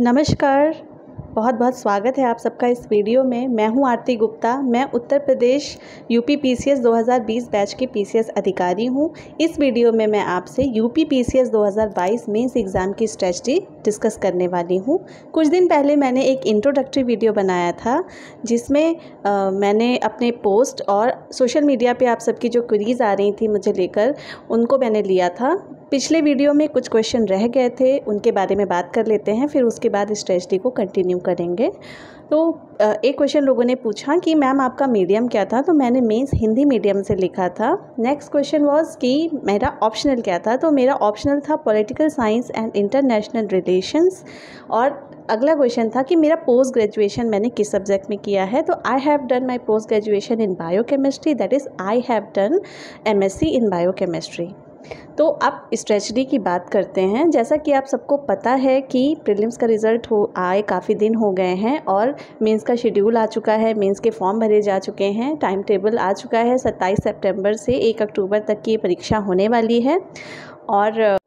नमस्कार, बहुत बहुत स्वागत है आप सबका इस वीडियो में। मैं हूं आरती गुप्ता। मैं Uttar Pradesh UP PCS 2020 batch की पीसीएस अधिकारी हूं। इस वीडियो में मैं आपसे यूपी पीसीएस 2022 मेंस एग्ज़ाम की स्ट्रेटजी डिस्कस करने वाली हूं। कुछ दिन पहले मैंने एक इंट्रोडक्टरी वीडियो बनाया था जिसमें मैंने अपने पोस्ट और सोशल मीडिया पे आप सबकी जो क्वेरीज़ आ रही थी मुझे लेकर, उनको मैंने लिया था। पिछले वीडियो में कुछ क्वेश्चन रह गए थे, उनके बारे में बात कर लेते हैं, फिर उसके बाद स्ट्रेटजी को कंटिन्यू करेंगे। तो एक क्वेश्चन लोगों ने पूछा कि मैम आपका मीडियम क्या था, तो मैंने मेंस हिंदी मीडियम से लिखा था। नेक्स्ट क्वेश्चन वाज कि मेरा ऑप्शनल क्या था, तो मेरा ऑप्शनल था political science and international relations. और अगला क्वेश्चन था कि मेरा पोस्ट ग्रेजुएशन मैंने किस सब्जेक्ट में किया है, तो I have done my post graduation in biochemistry, that is I have done MSc in biochemistry. तो अब स्ट्रेटजी की बात करते हैं। जैसा कि आप सबको पता है कि प्रीलिम्स का रिज़ल्ट आए काफ़ी दिन हो गए हैं और मेंस का शेड्यूल आ चुका है, मेंस के फॉर्म भरे जा चुके हैं, टाइम टेबल आ चुका है। 27 सितंबर से 1 अक्टूबर तक की परीक्षा होने वाली है। और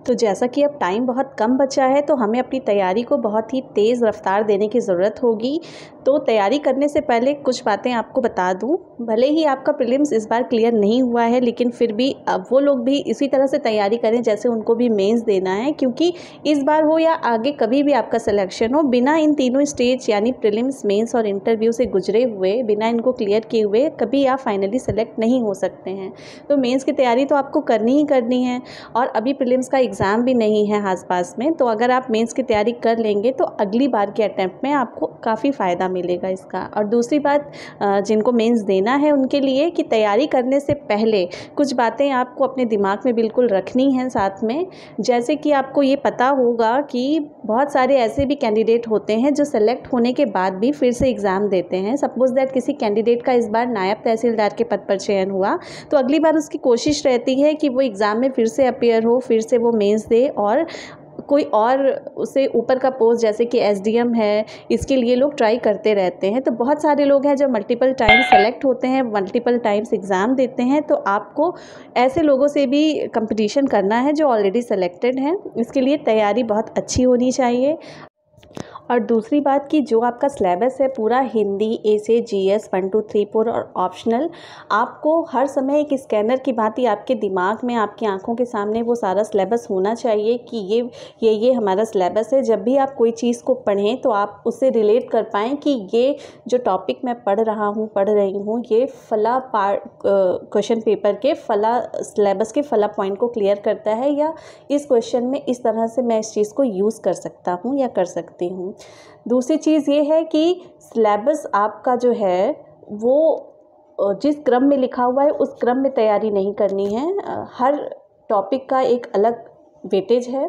तो जैसा कि अब टाइम बहुत कम बचा है तो हमें अपनी तैयारी को बहुत ही तेज़ रफ्तार देने की ज़रूरत होगी। तो तैयारी करने से पहले कुछ बातें आपको बता दूं। भले ही आपका प्रीलिम्स इस बार क्लियर नहीं हुआ है, लेकिन फिर भी अब वो लोग भी इसी तरह से तैयारी करें जैसे उनको भी मेंस देना है, क्योंकि इस बार हो या आगे कभी भी आपका सिलेक्शन हो, बिना इन तीनों स्टेज यानी प्रीलिम्स, मेंस और इंटरव्यू से गुजरे हुए, बिना इनको क्लियर किए हुए कभी आप फाइनली सेलेक्ट नहीं हो सकते हैं। तो मेंस की तैयारी तो आपको करनी ही करनी है और अभी प्रीलिम्स का एग्ज़ाम भी नहीं है आस पास में। तो अगर आप मेंस की तैयारी कर लेंगे तो अगली बार के अटैम्प्ट में आपको काफ़ी फ़ायदा मिलेगा इसका। और दूसरी बात, जिनको मेंस देना है उनके लिए कि तैयारी करने से पहले कुछ बातें आपको अपने दिमाग में बिल्कुल रखनी हैं साथ में। जैसे कि आपको ये पता होगा कि बहुत सारे ऐसे भी कैंडिडेट होते हैं जो सेलेक्ट होने के बाद भी फिर से एग्ज़ाम देते हैं। सपोज़ दैट किसी कैंडिडेट का इस बार नायब तहसीलदार के पद पर चयन हुआ, तो अगली बार उसकी कोशिश रहती है कि वो एग्ज़ाम में फिर से अपीयर हो, फिर से वो मेंस दे और कोई और उससे ऊपर का पोस्ट जैसे कि एसडीएम है, इसके लिए लोग ट्राई करते रहते हैं। तो बहुत सारे लोग हैं जो मल्टीपल टाइम्स सेलेक्ट होते हैं, मल्टीपल टाइम्स एग्ज़ाम देते हैं। तो आपको ऐसे लोगों से भी कंपटीशन करना है जो ऑलरेडी सेलेक्टेड हैं। इसके लिए तैयारी बहुत अच्छी होनी चाहिए। और दूसरी बात कि जो आपका सिलेबस है पूरा हिंदी, ए से जीएस 1 2 3 4 और ऑप्शनल, आपको हर समय एक स्कैनर की भांति आपके दिमाग में, आपकी आंखों के सामने वो सारा सिलेबस होना चाहिए कि ये हमारा सिलेबस है। जब भी आप कोई चीज़ को पढ़ें तो आप उससे रिलेट कर पाएँ कि ये जो टॉपिक मैं पढ़ रही हूँ ये फला पार्ट क्वेश्चन पेपर के फला सिलेबस के फला पॉइंट को क्लियर करता है, या इस क्वेश्चन में इस तरह से मैं इस चीज़ को यूज़ कर सकता हूँ या कर सकती हूँ। दूसरी चीज़ ये है कि सिलेबस आपका जो है वो जिस क्रम में लिखा हुआ है उस क्रम में तैयारी नहीं करनी है। हर टॉपिक का एक अलग वेटेज है।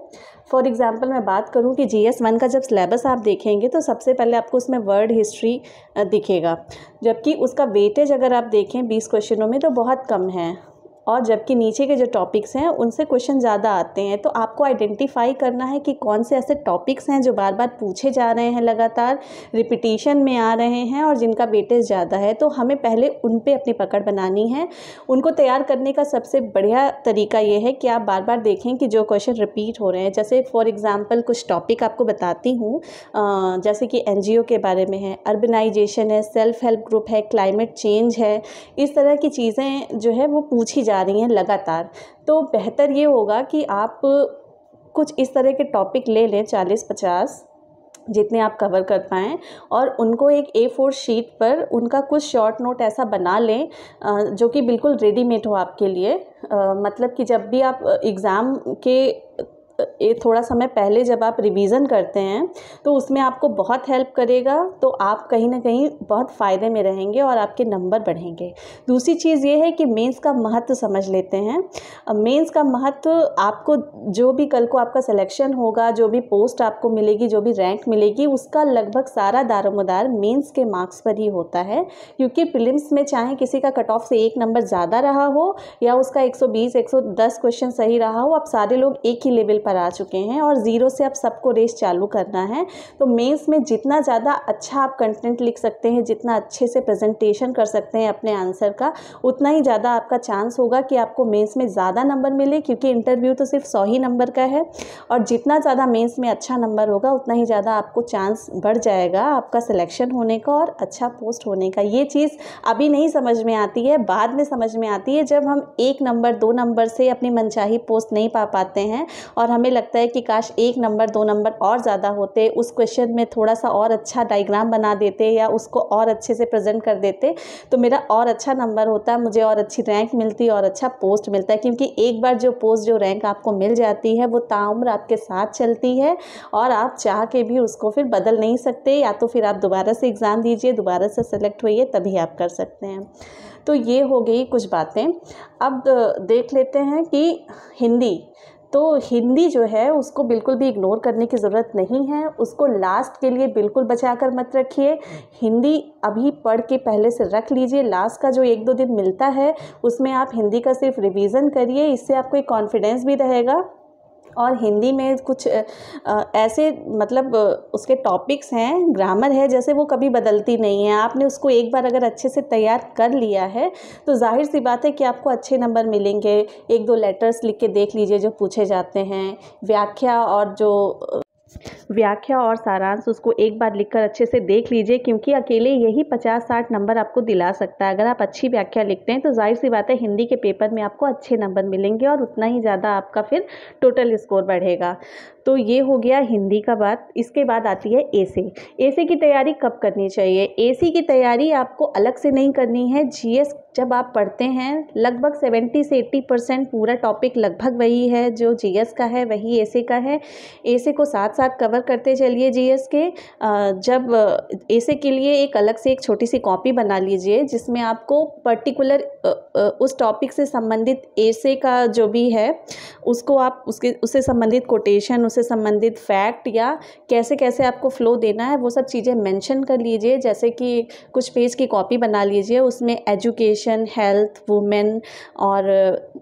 फॉर एग्ज़ाम्पल मैं बात करूं कि जीएस 1 का जब सिलेबस आप देखेंगे तो सबसे पहले आपको उसमें वर्ड हिस्ट्री दिखेगा, जबकि उसका वेटेज अगर आप देखें 20 क्वेश्चनों में तो बहुत कम है। और जबकि नीचे के जो टॉपिक्स हैं उनसे क्वेश्चन ज़्यादा आते हैं। तो आपको आइडेंटिफाई करना है कि कौन से ऐसे टॉपिक्स हैं जो बार बार पूछे जा रहे हैं, लगातार रिपीटिशन में आ रहे हैं और जिनका वेटेज ज़्यादा है। तो हमें पहले उन पे अपनी पकड़ बनानी है। उनको तैयार करने का सबसे बढ़िया तरीका ये है कि आप बार बार देखें कि जो क्वेश्चन रिपीट हो रहे हैं। जैसे फॉर एग्ज़ाम्पल कुछ टॉपिक आपको बताती हूँ, जैसे कि एनजीओ के बारे में है, अर्बनाइजेशन है, सेल्फ हेल्प ग्रुप है, क्लाइमेट चेंज है, इस तरह की चीज़ें जो है वो पूछी जा रही हैं लगातार। तो बेहतर ये होगा कि आप कुछ इस तरह के टॉपिक ले लें, 40-50 जितने आप कवर कर पाएँ, और उनको एक A4 शीट पर उनका कुछ शॉर्ट नोट ऐसा बना लें जो कि बिल्कुल रेडीमेड हो आपके लिए। मतलब कि जब भी आप एग्ज़ाम के थोड़ा समय पहले जब आप रिवीज़न करते हैं तो उसमें आपको बहुत हेल्प करेगा। तो आप कहीं ना कहीं बहुत फ़ायदे में रहेंगे और आपके नंबर बढ़ेंगे। दूसरी चीज़ ये है कि मेंस का महत्व समझ लेते हैं। मेंस का महत्व, आपको जो भी कल को आपका सिलेक्शन होगा, जो भी पोस्ट आपको मिलेगी, जो भी रैंक मिलेगी, उसका लगभग सारा दारोमदार मेंस के मार्क्स पर ही होता है। क्योंकि प्रीलिम्स में चाहे किसी का कट ऑफ से 1 नंबर ज़्यादा रहा हो या उसका 120-110 क्वेश्चन सही रहा हो, आप सारे लोग एक ही लेवल पेपर आ चुके हैं और ज़ीरो से अब सबको रेस चालू करना है। तो मेंस में जितना ज़्यादा अच्छा आप कंटेंट लिख सकते हैं, जितना अच्छे से प्रेजेंटेशन कर सकते हैं अपने आंसर का, उतना ही ज़्यादा आपका चांस होगा कि आपको मेंस में ज़्यादा नंबर मिले, क्योंकि इंटरव्यू तो सिर्फ 100 ही नंबर का है। और जितना ज़्यादा मेंस में अच्छा नंबर होगा उतना ही ज़्यादा आपको चांस बढ़ जाएगा आपका सिलेक्शन होने का और अच्छा पोस्ट होने का। ये चीज़ अभी नहीं समझ में आती है, बाद में समझ में आती है, जब हम 1 नंबर 2 नंबर से अपनी मनचाही पोस्ट नहीं पा पाते हैं और हमें लगता है कि काश 1 नंबर 2 नंबर और ज़्यादा होते, उस क्वेश्चन में थोड़ा सा और अच्छा डायग्राम बना देते या उसको और अच्छे से प्रेजेंट कर देते तो मेरा और अच्छा नंबर होता, मुझे और अच्छी रैंक मिलती और अच्छा पोस्ट मिलता है। क्योंकि एक बार जो पोस्ट जो रैंक आपको मिल जाती है वो ताउम्र आपके साथ चलती है और आप चाह के भी उसको फिर बदल नहीं सकते, या तो फिर आप दोबारा से एग्ज़ाम दीजिए, दोबारा से सेलेक्ट होइए, तभी आप कर सकते हैं। तो ये हो गई कुछ बातें। अब देख लेते हैं कि हिंदी, तो हिंदी जो है उसको बिल्कुल भी इग्नोर करने की ज़रूरत नहीं है, उसको लास्ट के लिए बिल्कुल बचा कर मत रखिए। हिंदी अभी पढ़ के पहले से रख लीजिए, लास्ट का जो 1-2 दिन मिलता है उसमें आप हिंदी का सिर्फ रिवीजन करिए, इससे आपको एक कॉन्फिडेंस भी रहेगा। और हिंदी में कुछ ऐसे मतलब उसके टॉपिक्स हैं, ग्रामर है, जैसे वो कभी बदलती नहीं है। आपने उसको एक बार अगर अच्छे से तैयार कर लिया है तो जाहिर सी बात है कि आपको अच्छे नंबर मिलेंगे। 1-2 लेटर्स लिख के देख लीजिए जो पूछे जाते हैं, व्याख्या और सारांश उसको एक बार लिखकर अच्छे से देख लीजिए, क्योंकि अकेले यही 50-60 नंबर आपको दिला सकता है। अगर आप अच्छी व्याख्या लिखते हैं तो जाहिर सी बात है हिंदी के पेपर में आपको अच्छे नंबर मिलेंगे और उतना ही ज़्यादा आपका फिर टोटल स्कोर बढ़ेगा। तो ये हो गया हिंदी का बात। इसके बाद आती है एसे। एसे की तैयारी कब करनी चाहिए? एसे की तैयारी आपको अलग से नहीं करनी है। जीएस जब आप पढ़ते हैं लगभग 70 से 80% पूरा टॉपिक लगभग वही है जो जीएस का है, वही एसे का है। एसे को साथ साथ कवर करते चलिए जीएस के। जब एसे के लिए एक अलग से एक छोटी सी कॉपी बना लीजिए जिसमें आपको पर्टिकुलर उस टॉपिक से संबंधित एसे का जो भी है उसको आप उससे संबंधित कोटेशन, उससे संबंधित फैक्ट या कैसे कैसे आपको फ्लो देना है वो सब चीज़ें मेंशन कर लीजिए। जैसे कि कुछ पेज की कॉपी बना लीजिए, उसमें एजुकेशन, हेल्थ, वुमेन और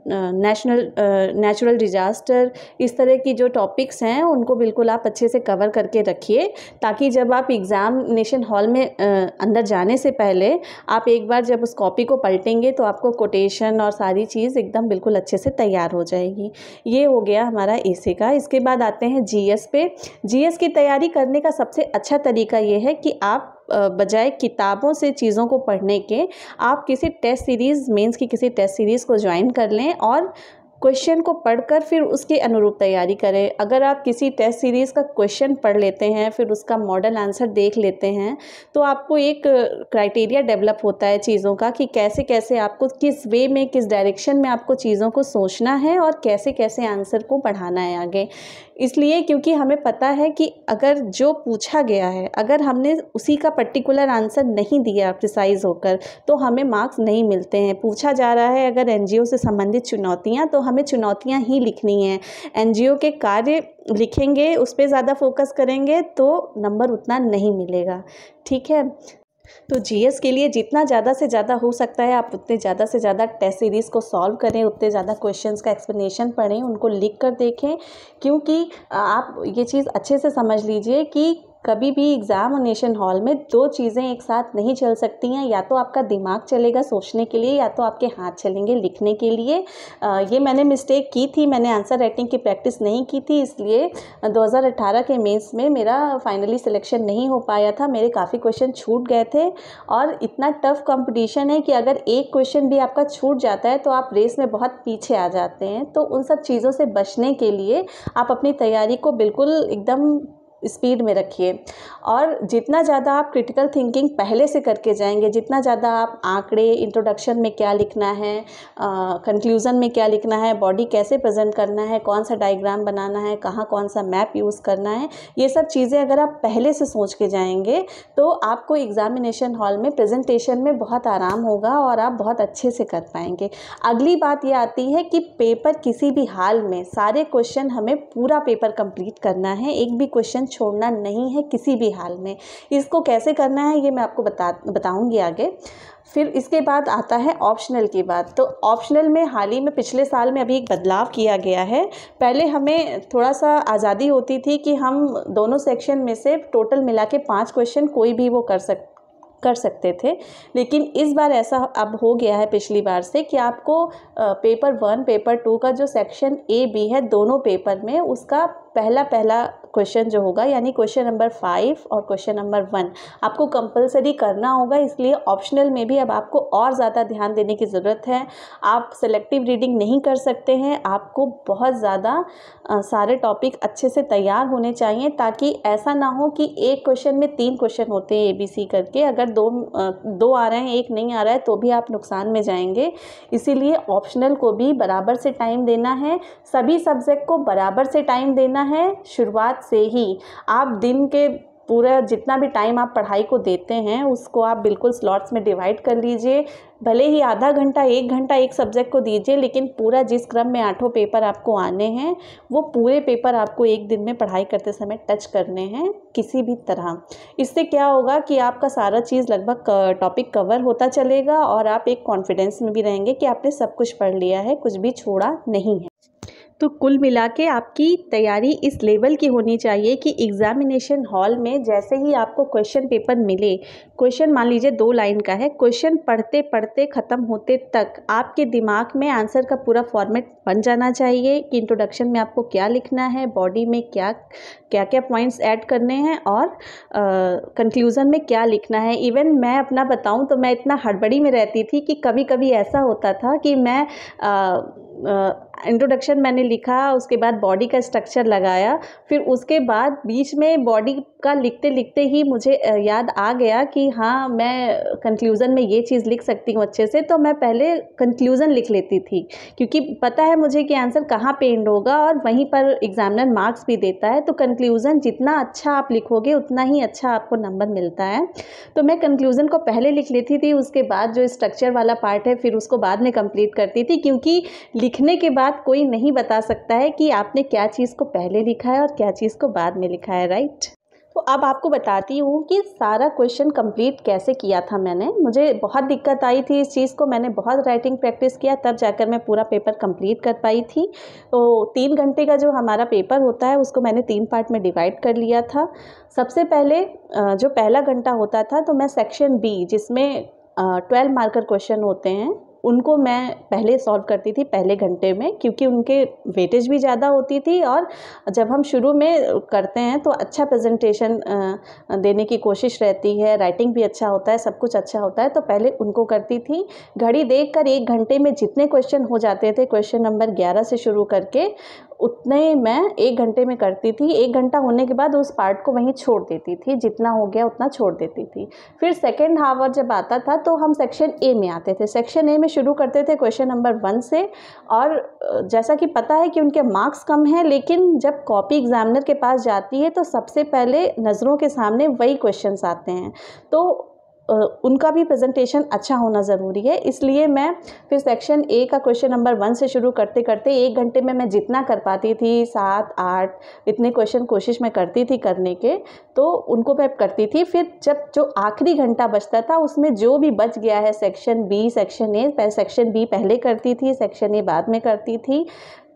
नेचुरल डिजास्टर, इस तरह की जो टॉपिक्स हैं उनको बिल्कुल आप अच्छे से कवर करके रखिए, ताकि जब आप एग्ज़ामिनेशन हॉल में अंदर जाने से पहले आप एक बार जब उस कॉपी को पलटेंगे तो आपको कोटेशन और सारी चीज़ एकदम बिल्कुल अच्छे से तैयार हो जाएगी। ये हो गया हमारा एसे का। इसके बाद आते हैं जीएस पे। जीएस की तैयारी करने का सबसे अच्छा तरीका ये है कि आप बजाय किताबों से चीज़ों को पढ़ने के आप किसी टेस्ट सीरीज़, मेंस की किसी टेस्ट सीरीज़ को ज्वाइन कर लें और क्वेश्चन को पढ़कर फिर उसके अनुरूप तैयारी करें। अगर आप किसी टेस्ट सीरीज़ का क्वेश्चन पढ़ लेते हैं, फिर उसका मॉडल आंसर देख लेते हैं, तो आपको एक क्राइटेरिया डेवलप होता है चीज़ों का कि कैसे कैसे आपको किस वे में, किस डायरेक्शन में आपको चीज़ों को सोचना है और कैसे कैसे आंसर को बढ़ाना है आगे। इसलिए क्योंकि हमें पता है कि अगर जो पूछा गया है, अगर हमने उसी का पर्टिकुलर आंसर नहीं दिया प्रिसाइज होकर, तो हमें मार्क्स नहीं मिलते हैं। पूछा जा रहा है अगर एनजीओ से संबंधित चुनौतियां, तो हमें चुनौतियां ही लिखनी है। एनजीओ के कार्य लिखेंगे, उस पर ज़्यादा फोकस करेंगे तो नंबर उतना नहीं मिलेगा। ठीक है, तो जीएस के लिए जितना ज़्यादा से ज़्यादा हो सकता है आप उतने ज़्यादा से ज़्यादा टेस्ट सीरीज़ को सॉल्व करें, उतने ज़्यादा क्वेश्चंस का एक्सप्लेनेशन पढ़ें, उनको लिख कर देखें। क्योंकि आप ये चीज़ अच्छे से समझ लीजिए कि कभी भी एग्ज़ामिनेशन हॉल में 2 चीज़ें एक साथ नहीं चल सकती हैं। या तो आपका दिमाग चलेगा सोचने के लिए, या तो आपके हाथ चलेंगे लिखने के लिए। ये मैंने मिस्टेक की थी, मैंने आंसर राइटिंग की प्रैक्टिस नहीं की थी, इसलिए 2018 के मेंस में मेरा फाइनली सिलेक्शन नहीं हो पाया था। मेरे काफ़ी क्वेश्चन छूट गए थे और इतना टफ कंपटीशन है कि अगर एक क्वेश्चन भी आपका छूट जाता है तो आप रेस में बहुत पीछे आ जाते हैं। तो उन सब चीज़ों से बचने के लिए आप अपनी तैयारी को बिल्कुल एकदम स्पीड में रखिए। और जितना ज़्यादा आप क्रिटिकल थिंकिंग पहले से करके जाएंगे, जितना ज़्यादा आप आंकड़े, इंट्रोडक्शन में क्या लिखना है, कंक्लूज़न में क्या लिखना है, बॉडी कैसे प्रेजेंट करना है, कौन सा डायग्राम बनाना है, कहाँ कौन सा मैप यूज़ करना है, ये सब चीज़ें अगर आप पहले से सोच के जाएंगे तो आपको एग्ज़ामिनेशन हॉल में प्रेजेंटेशन में बहुत आराम होगा और आप बहुत अच्छे से कर पाएंगे। अगली बात ये आती है कि पेपर किसी भी हाल में सारे क्वेश्चन हमें पूरा पेपर कंप्लीट करना है, एक भी क्वेश्चन छोड़ना नहीं है किसी भी हाल में। इसको कैसे करना है ये मैं आपको बताऊँगी आगे। फिर इसके बाद आता है ऑप्शनल की बात। तो ऑप्शनल में हाल ही में पिछले साल में अभी एक बदलाव किया गया है। पहले हमें थोड़ा सा आज़ादी होती थी कि हम दोनों सेक्शन में से टोटल मिला के 5 क्वेश्चन कोई भी वो कर सकते थे, लेकिन इस बार ऐसा अब हो गया है पिछली बार से कि आपको पेपर 1 पेपर 2 का जो सेक्शन ए बी है दोनों पेपर में उसका पहला क्वेश्चन जो होगा यानी क्वेश्चन नंबर 5 और क्वेश्चन नंबर 1 आपको कंपलसरी करना होगा। इसलिए ऑप्शनल में भी अब आपको और ज़्यादा ध्यान देने की ज़रूरत है। आप सेलेक्टिव रीडिंग नहीं कर सकते हैं, आपको बहुत ज़्यादा सारे टॉपिक अच्छे से तैयार होने चाहिए ताकि ऐसा ना हो कि एक क्वेश्चन में 3 क्वेश्चन होते हैं ABC करके, अगर दो आ रहे हैं एक नहीं आ रहा है तो भी आप नुकसान में जाएंगे। इसीलिए ऑप्शनल को भी बराबर से टाइम देना है, सभी सब्जेक्ट को बराबर से टाइम देना है। शुरुआत से ही आप दिन के पूरा जितना भी टाइम आप पढ़ाई को देते हैं उसको आप बिल्कुल स्लॉट्स में डिवाइड कर लीजिए। भले ही आधा घंटा 1 घंटा एक सब्जेक्ट को दीजिए, लेकिन पूरा जिस क्रम में 8 पेपर आपको आने हैं वो पूरे पेपर आपको एक दिन में पढ़ाई करते समय टच करने हैं किसी भी तरह। इससे क्या होगा कि आपका सारा चीज़ लगभग टॉपिक कवर होता चलेगा और आप एक कॉन्फिडेंस में भी रहेंगे कि आपने सब कुछ पढ़ लिया है, कुछ भी छोड़ा नहीं है। तो कुल मिला के आपकी तैयारी इस लेवल की होनी चाहिए कि एग्ज़ामिनेशन हॉल में जैसे ही आपको क्वेश्चन पेपर मिले, क्वेश्चन मान लीजिए 2 लाइन का है, क्वेश्चन पढ़ते पढ़ते ख़त्म होते तक आपके दिमाग में आंसर का पूरा फॉर्मेट बन जाना चाहिए कि इंट्रोडक्शन में आपको क्या लिखना है, बॉडी में क्या क्या पॉइंट्स ऐड करने हैं और कंक्लूज़न में क्या लिखना है। इवन मैं अपना बताऊं तो मैं इतना हड़बड़ी में रहती थी कि कभी कभी ऐसा होता था कि मैं इंट्रोडक्शन मैंने लिखा, उसके बाद बॉडी का स्ट्रक्चर लगाया, फिर उसके बाद बीच में बॉडी का लिखते लिखते ही मुझे याद आ गया कि हाँ मैं कंक्लूज़न में ये चीज़ लिख सकती हूँ अच्छे से, तो मैं पहले कंक्लूज़न लिख लेती थी क्योंकि पता है मुझे कि आंसर कहाँ पे एंड होगा और वहीं पर एग्जामिनर मार्क्स भी देता है। तो कंक्लूज़न जितना अच्छा आप लिखोगे उतना ही अच्छा आपको नंबर मिलता है। तो मैं कंक्लूज़न को पहले लिख लेती थी, उसके बाद जो स्ट्रक्चर वाला पार्ट है फिर उसको बाद में कंप्लीट करती थी, क्योंकि लिखने के बाद कोई नहीं बता सकता है कि आपने क्या चीज़ को पहले लिखा है और क्या चीज़ को बाद में लिखा है, राइट। तो अब आपको बताती हूँ कि सारा क्वेश्चन कंप्लीट कैसे किया था मैंने। मुझे बहुत दिक्कत आई थी इस चीज़ को, मैंने बहुत राइटिंग प्रैक्टिस किया तब जाकर मैं पूरा पेपर कंप्लीट कर पाई थी। तो 3 घंटे का जो हमारा पेपर होता है उसको मैंने 3 पार्ट में डिवाइड कर लिया था। सबसे पहले जो पहला घंटा होता था तो मैं सेक्शन B जिसमें 12 मार्कर क्वेश्चन होते हैं उनको मैं पहले सॉल्व करती थी पहले घंटे में, क्योंकि उनके वेटेज भी ज़्यादा होती थी और जब हम शुरू में करते हैं तो अच्छा प्रेजेंटेशन देने की कोशिश रहती है, राइटिंग भी अच्छा होता है, सब कुछ अच्छा होता है, तो पहले उनको करती थी। घड़ी देखकर 1 घंटे में जितने क्वेश्चन हो जाते थे क्वेश्चन नंबर 11 से शुरू करके उतने मैं 1 घंटे में करती थी। 1 घंटा होने के बाद उस पार्ट को वहीं छोड़ देती थी, जितना हो गया उतना छोड़ देती थी। फिर सेकेंड हावर जब आता था तो हम सेक्शन A में आते थे। सेक्शन A में शुरू करते थे क्वेश्चन नंबर 1 से, और जैसा कि पता है कि उनके मार्क्स कम हैं, लेकिन जब कॉपी एग्जामिनर के पास जाती है तो सबसे पहले नज़रों के सामने वही क्वेश्चंस आते हैं, तो उनका भी प्रेजेंटेशन अच्छा होना ज़रूरी है। इसलिए मैं फिर सेक्शन A का क्वेश्चन नंबर 1 से शुरू करते करते 1 घंटे में मैं जितना कर पाती थी 7-8 इतने क्वेश्चन कोशिश मैं करती थी करने के, तो उनको मैं करती थी। फिर जब जो आखिरी घंटा बचता था उसमें जो भी बच गया है section B section A, section B पहले करती थी, सेक्शन A बाद में करती थी।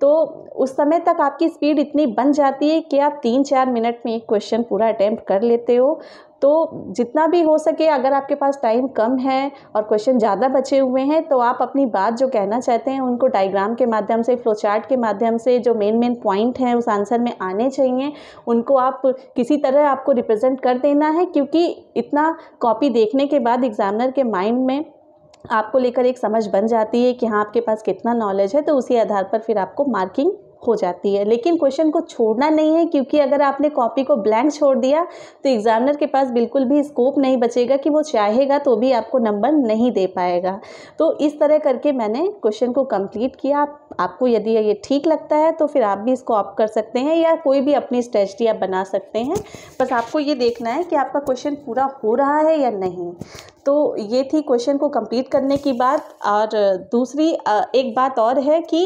तो उस समय तक आपकी स्पीड इतनी बन जाती है कि आप 3-4 मिनट में एक क्वेश्चन पूरा अटेम्प्ट कर लेते हो। तो जितना भी हो सके, अगर आपके पास टाइम कम है और क्वेश्चन ज़्यादा बचे हुए हैं तो आप अपनी बात जो कहना चाहते हैं उनको डायग्राम के माध्यम से, फ्लो चार्ट के माध्यम से, जो मेन पॉइंट हैं उस आंसर में आने चाहिए, उनको आप किसी तरह आपको रिप्रेजेंट कर देना है, क्योंकि इतना कॉपी देखने के बाद एग्जामिनर के माइंड में आपको लेकर एक समझ बन जाती है कि हाँ आपके पास कितना नॉलेज है, तो उसी आधार पर फिर आपको मार्किंग हो जाती है। लेकिन क्वेश्चन को छोड़ना नहीं है, क्योंकि अगर आपने कॉपी को ब्लैंक छोड़ दिया तो एग्जामिनर के पास बिल्कुल भी स्कोप नहीं बचेगा कि वो चाहेगा तो भी आपको नंबर नहीं दे पाएगा। तो इस तरह करके मैंने क्वेश्चन को कंप्लीट किया। आपको यदि ये ठीक लगता है तो फिर आप भी इसको ऑप्ट कर सकते हैं या कोई भी अपनी स्ट्रेटजी आप बना सकते हैं। बस आपको ये देखना है कि आपका क्वेश्चन पूरा हो रहा है या नहीं। तो ये थी क्वेश्चन को कंप्लीट करने की बात। और दूसरी एक बात और है कि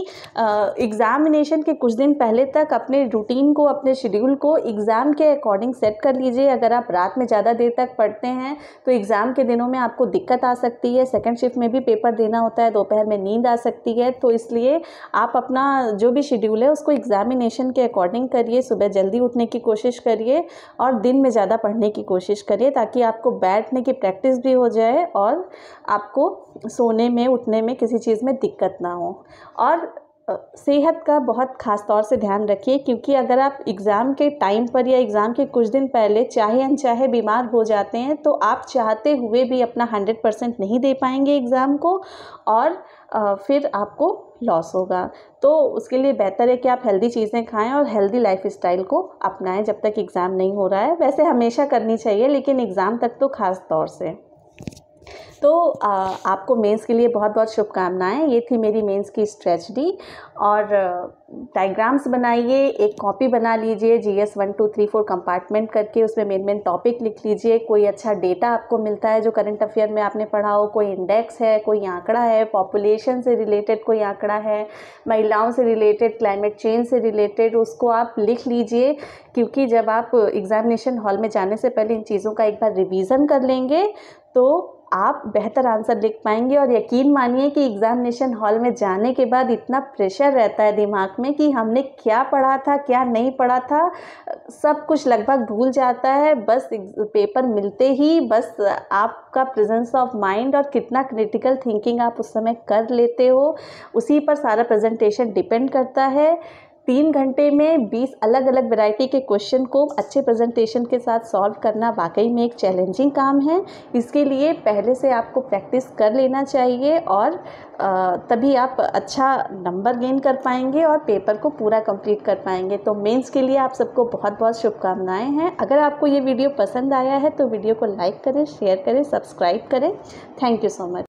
एग्ज़ामिनेशन के कुछ दिन पहले तक अपने रूटीन को, अपने शेड्यूल को एग्ज़ाम के अकॉर्डिंग सेट कर लीजिए। अगर आप रात में ज़्यादा देर तक पढ़ते हैं तो एग्ज़ाम के दिनों में आपको दिक्कत आ सकती है। सेकंड शिफ्ट में भी पेपर देना होता है, दोपहर में नींद आ सकती है। तो इसलिए आप अपना जो भी शेड्यूल है उसको एग्ज़ामिनेशन के अकॉर्डिंग करिए। सुबह जल्दी उठने की कोशिश करिए और दिन में ज़्यादा पढ़ने की कोशिश करिए, ताकि आपको बैठने की प्रैक्टिस भी हो जाए और आपको सोने में, उठने में किसी चीज़ में दिक्कत ना हो। और सेहत का बहुत ख़ास तौर से ध्यान रखिए, क्योंकि अगर आप एग्ज़ाम के टाइम पर या एग्ज़ाम के कुछ दिन पहले चाहे अनचाहे बीमार हो जाते हैं तो आप चाहते हुए भी अपना 100% नहीं दे पाएंगे एग्ज़ाम को, और फिर आपको लॉस होगा। तो उसके लिए बेहतर है कि आप हेल्दी चीज़ें खाएं और हेल्दी लाइफस्टाइल को अपनाएं जब तक एग्ज़ाम नहीं हो रहा है। वैसे हमेशा करनी चाहिए, लेकिन एग्ज़ाम तक तो ख़ास तौर से। तो आपको मेंस के लिए बहुत बहुत शुभकामनाएं। ये थी मेरी मेंस की स्ट्रेटजी। और डायग्राम्स बनाइए, एक कॉपी बना लीजिए GS 1 2 3 4 कंपार्टमेंट करके, उसमें मेन टॉपिक लिख लीजिए। कोई अच्छा डेटा आपको मिलता है जो करंट अफेयर में आपने पढ़ा हो, कोई इंडेक्स है, कोई आंकड़ा है, पॉपुलेशन से रिलेटेड कोई आंकड़ा है, महिलाओं से रिलेटेड, क्लाइमेट चेंज से रिलेटेड, उसको आप लिख लीजिए। क्योंकि जब आप एग्ज़ामिनेशन हॉल में जाने से पहले इन चीज़ों का एक बार रिवीज़न कर लेंगे तो आप बेहतर आंसर लिख पाएंगे। और यकीन मानिए कि एग्ज़ामिनेशन हॉल में जाने के बाद इतना प्रेशर रहता है दिमाग में कि हमने क्या पढ़ा था, क्या नहीं पढ़ा था, सब कुछ लगभग भूल जाता है। बस पेपर मिलते ही बस आपका प्रेजेंस ऑफ माइंड और कितना क्रिटिकल थिंकिंग आप उस समय कर लेते हो, उसी पर सारा प्रेजेंटेशन डिपेंड करता है। 3 घंटे में 20 अलग अलग वैरायटी के क्वेश्चन को अच्छे प्रेजेंटेशन के साथ सॉल्व करना वाकई में एक चैलेंजिंग काम है। इसके लिए पहले से आपको प्रैक्टिस कर लेना चाहिए और तभी आप अच्छा नंबर गेन कर पाएंगे और पेपर को पूरा कंप्लीट कर पाएंगे। तो मेंस के लिए आप सबको बहुत बहुत शुभकामनाएं हैं। अगर आपको ये वीडियो पसंद आया है तो वीडियो को लाइक करें, शेयर करें, सब्सक्राइब करें। Thank you so much.